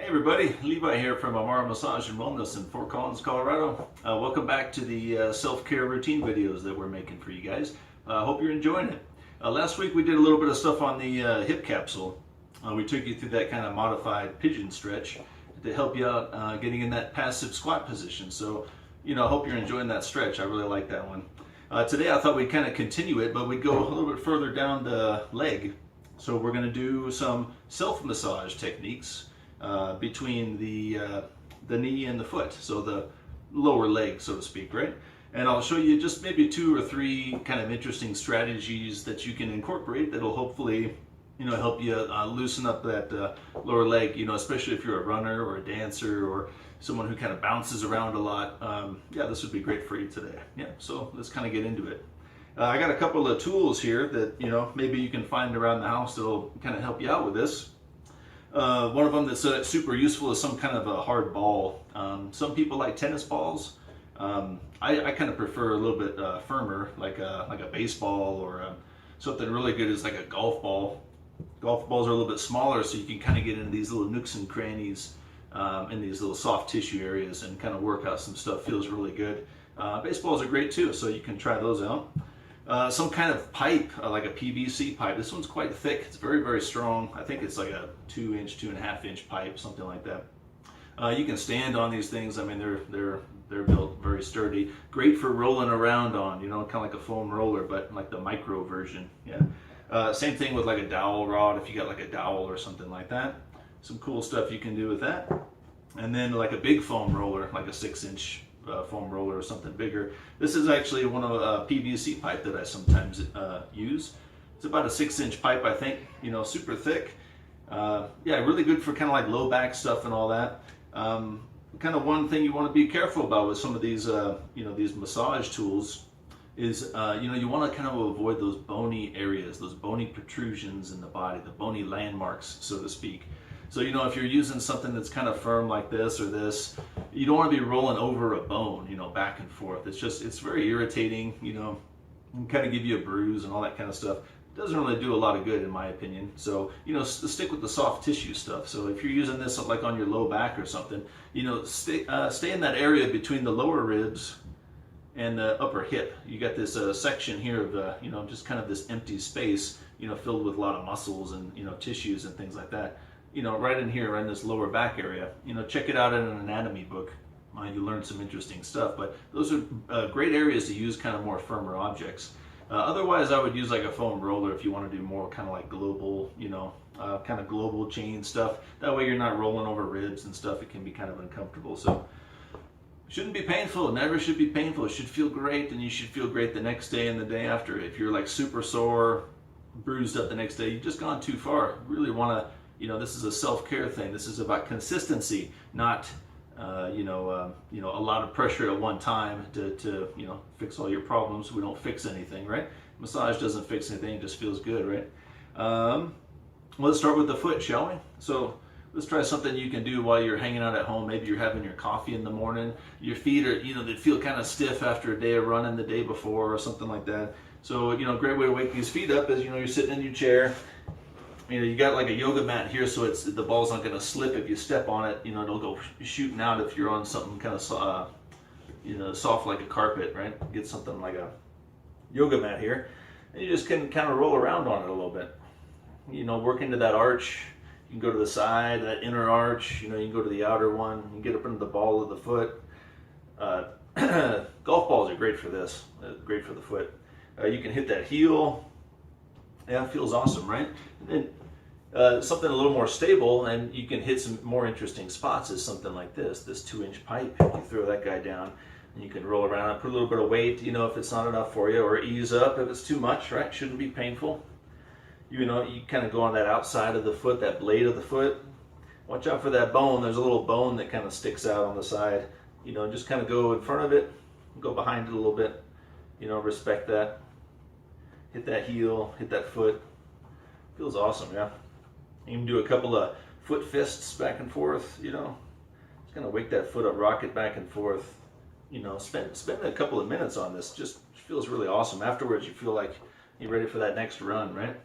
Hey everybody, Levi here from Amara Massage and Wellness in Fort Collins, Colorado. Welcome back to the self-care routine videos that we're making for you guys. Hope you're enjoying it. Last week we did a little bit of stuff on the hip capsule. We took you through that kind of modified pigeon stretch to help you out getting in that passive squat position. So, I hope you're enjoying that stretch. I really like that one. Today I thought we'd kind of continue it, but we'd go a little bit further down the leg. So we're going to do some self-massage techniques between the knee and the foot, so the lower leg, so to speak, right? And I'll show you just maybe 2 or 3 kind of interesting strategies that you can incorporate that'll hopefully, help you loosen up that lower leg, especially if you're a runner or a dancer or someone who kind of bounces around a lot. Yeah, this would be great for you today. Yeah, so let's kind of get into it. I got a couple of tools here that, maybe you can find around the house that'll kind of help you out with this. One of them that's super useful is some kind of a hard ball. Some people like tennis balls. I kind of prefer a little bit firmer, like a baseball or something really good is like a golf ball. Golf balls are a little bit smaller, so you can kind of get into these little nooks and crannies in these little soft tissue areas and kind of work out some stuff. Feels really good. Baseballs are great too, so you can try those out. Some kind of pipe, like a PVC pipe. This one's quite thick. It's very, very strong. I think it's like a 2-inch, 2.5-inch pipe, something like that. You can stand on these things. I mean, they're built very sturdy. Great for rolling around on. Kind of like a foam roller, but like the micro version. Yeah. Same thing with like a dowel rod. If you got like a dowel or something like that, some cool stuff you can do with that. And then like a big foam roller, like a 6-inch. Foam roller or something bigger. This is actually one of a PVC pipe that I sometimes use. It's about a 6-inch pipe, I think. Super thick. Yeah, really good for kind of like low back stuff and all that. Kind of one thing you want to be careful about with some of these, these massage tools is, you want to kind of avoid those bony areas, those bony protrusions in the body, the bony landmarks, so to speak. So, if you're using something that's kind of firm like this or this, you don't want to be rolling over a bone, back and forth. It's very irritating, and kind of give you a bruise and all that kind of stuff. It doesn't really do a lot of good in my opinion. So, stick with the soft tissue stuff. So if you're using this like on your low back or something, stay in that area between the lower ribs and the upper hip. You got this section here of, just kind of this empty space, filled with a lot of muscles and, tissues and things like that. Right in here, right in this lower back area. Check it out in an anatomy book. You learn some interesting stuff, but those are great areas to use kind of more firmer objects. Otherwise, I would use like a foam roller if you want to do more kind of like global, kind of global chain stuff. That way you're not rolling over ribs and stuff. It can be kind of uncomfortable. So it shouldn't be painful. It never should be painful. It should feel great, and you should feel great the next day and the day after. If you're like super sore, bruised up the next day, you've just gone too far. Really want to, this is a self-care thing. This is about consistency, not, a lot of pressure at one time to fix all your problems. We don't fix anything, right? Massage doesn't fix anything, it just feels good, right? Let's start with the foot, shall we? So let's try something you can do while you're hanging out at home. Maybe you're having your coffee in the morning. Your feet are, they feel kind of stiff after a day of running the day before or something like that. So, a great way to wake these feet up is, you're sitting in your chair. You got like a yoga mat here, so the ball's not going to slip if you step on it. It'll go shooting out if you're on something kind of, soft like a carpet, right? Get something like a yoga mat here, and you just can kind of roll around on it a little bit. Work into that arch. You can go to the side, that inner arch. You can go to the outer one. You can get up into the ball of the foot. Golf balls are great for this. Great for the foot. You can hit that heel. Yeah, it feels awesome, right? And then something a little more stable, and you can hit some more interesting spots is something like this 2-inch pipe. You throw that guy down, and you can roll around, put a little bit of weight, if it's not enough for you, or ease up if it's too much, right? Shouldn't be painful. You kind of go on that outside of the foot, that blade of the foot. Watch out for that bone. There's a little bone that kind of sticks out on the side. Just kind of go in front of it, go behind it a little bit. Respect that. Hit that heel, hit that foot. Feels awesome, yeah. You can do a couple of foot fists back and forth, Just kind of wake that foot up, rock it back and forth. Spend a couple of minutes on this. Just feels really awesome. Afterwards, you feel like you're ready for that next run, right?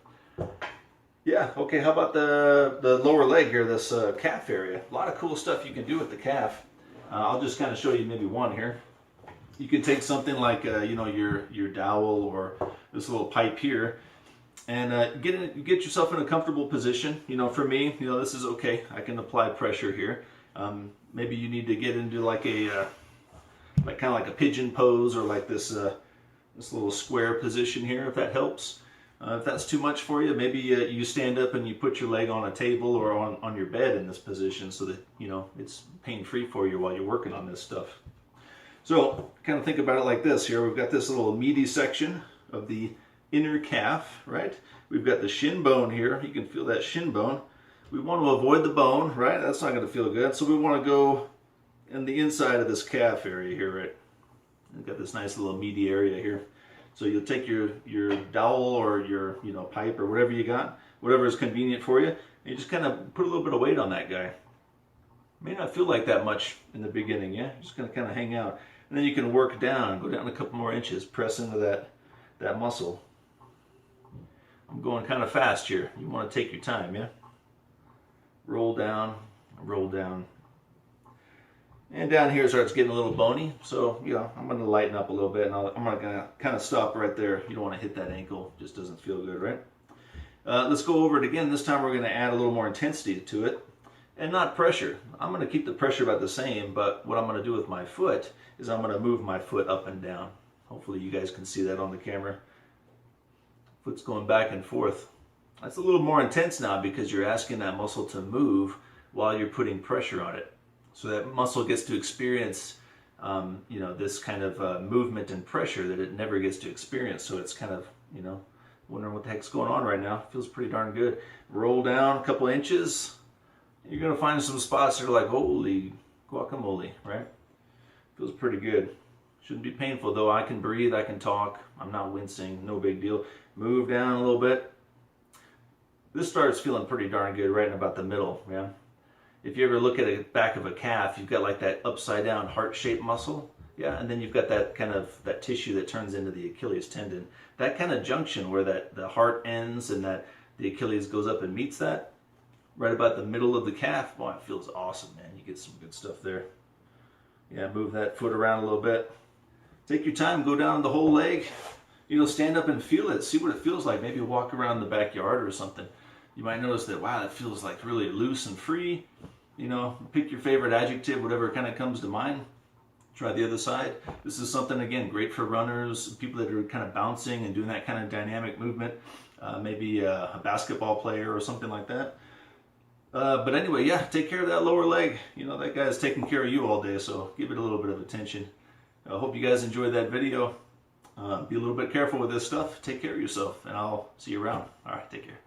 Yeah, okay, how about the lower leg here, this calf area? A lot of cool stuff you can do with the calf. I'll just kind of show you maybe one here. You can take something like, you know, your dowel or this little pipe here, and get yourself in a comfortable position. You know, for me, you know, this is okay. I can apply pressure here. Maybe you need to get into like a, like kind of like a pigeon pose, or like this little square position here, if that helps. If that's too much for you, maybe you stand up and you put your leg on a table or on your bed in this position, so that, you know, it's pain-free for you while you're working on this stuff. So kind of think about it like this here. We've got this little meaty section of the inner calf, right? We've got the shin bone here. You can feel that shin bone. We want to avoid the bone, right? That's not going to feel good. So we want to go in the inside of this calf area here, right? We've got this nice little meaty area here. So you'll take your dowel or your, you know, pipe or whatever you got, whatever is convenient for you, and you just kind of put a little bit of weight on that guy. May not feel like that much in the beginning, yeah? Just gonna kind of hang out. And then you can work down, go down a couple more inches, press into that muscle. I'm going kind of fast here. You want to take your time, yeah? Roll down, roll down. And down here starts getting a little bony, so, you know, I'm going to lighten up a little bit, and I'm going to kind of stop right there. You don't want to hit that ankle, just doesn't feel good, right? Let's go over it again. This time we're going to add a little more intensity to it, and not pressure. I'm going to keep the pressure about the same, but what I'm going to do with my foot is I'm going to move my foot up and down. Hopefully you guys can see that on the camera. Foot's going back and forth. That's a little more intense now because you're asking that muscle to move while you're putting pressure on it. So that muscle gets to experience, you know, this kind of movement and pressure that it never gets to experience. So it's kind of, you know, wondering what the heck's going on right now. Feels pretty darn good. Roll down a couple inches. You're going to find some spots that are like, holy guacamole, right? Feels pretty good. Shouldn't be painful though. I can breathe, I can talk. I'm not wincing, no big deal. Move down a little bit. This starts feeling pretty darn good right in about the middle, yeah? If you ever look at the back of a calf, you've got like that upside down heart-shaped muscle, yeah, and then you've got that kind of that tissue that turns into the Achilles tendon. That kind of junction where the heart ends and that the Achilles goes up and meets that, right about the middle of the calf. Boy, it feels awesome, man. You get some good stuff there. Yeah, move that foot around a little bit. Take your time, go down the whole leg. You know, stand up and feel it. See what it feels like. Maybe walk around the backyard or something. You might notice that, wow, it feels like really loose and free. You know, pick your favorite adjective, whatever kind of comes to mind. Try the other side. This is something, again, great for runners, people that are kind of bouncing and doing that kind of dynamic movement. Maybe a basketball player or something like that. But anyway, yeah, take care of that lower leg. You know, that guy's taking care of you all day, so give it a little bit of attention. I hope you guys enjoyed that video. Be a little bit careful with this stuff. Take care of yourself, and I'll see you around. All right, take care.